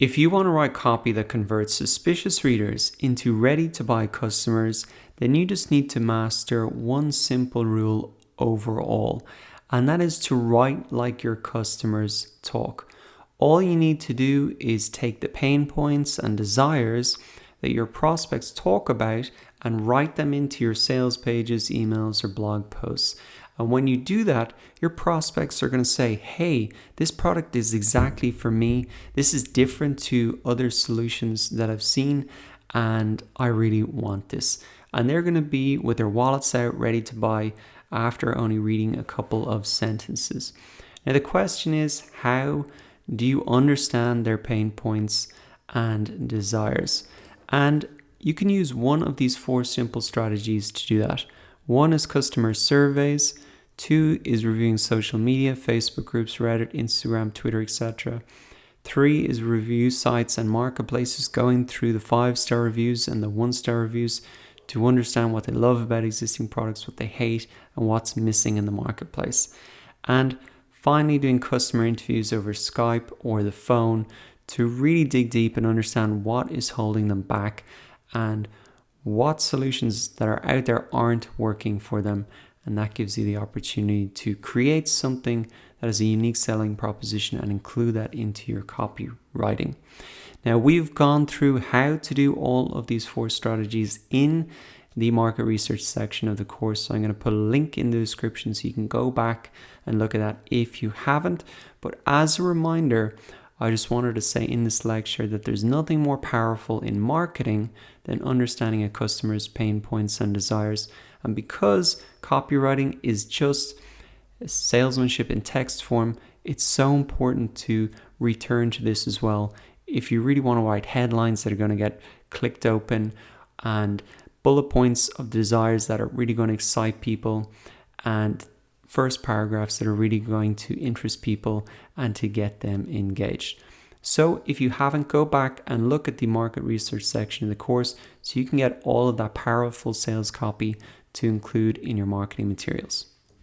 If you want to write copy that converts suspicious readers into ready-to-buy customers, then you just need to master one simple rule overall, and that is to write like your customers talk. All you need to do is take the pain points and desires that your prospects talk about and write them into your sales pages, emails, or blog posts. And when you do that, your prospects are going to say, hey, this product is exactly for me. This is different to other solutions that I've seen, and I really want this. And they're going to be with their wallets out, ready to buy after only reading a couple of sentences. Now, the question is, how do you understand their pain points and desires? And you can use one of these 4 simple strategies to do that. 1 is customer surveys. 2 is reviewing social media, Facebook groups, Reddit, Instagram, Twitter, etc. 3 is review sites and marketplaces, going through the 5-star reviews and the 1-star reviews to understand what they love about existing products, what they hate, and what's missing in the marketplace. And finally, doing customer interviews over Skype or the phone to really dig deep and understand what is holding them back and what solutions that are out there aren't working for them. And that gives you the opportunity to create something that is a unique selling proposition and include that into your copywriting. Now, we've gone through how to do all of these 4 strategies in the market research section of the course. So I'm going to put a link in the description so you can go back and look at that if you haven't. But as a reminder, I just wanted to say in this lecture that there's nothing more powerful in marketing than understanding a customer's pain points and desires. And because copywriting is just salesmanship in text form, it's so important to return to this as well. If you really want to write headlines that are going to get clicked open and bullet points of desires that are really going to excite people and first paragraphs that are really going to interest people and to get them engaged. So if you haven't, go back and look at the market research section of the course so you can get all of that powerful sales copy to include in your marketing materials.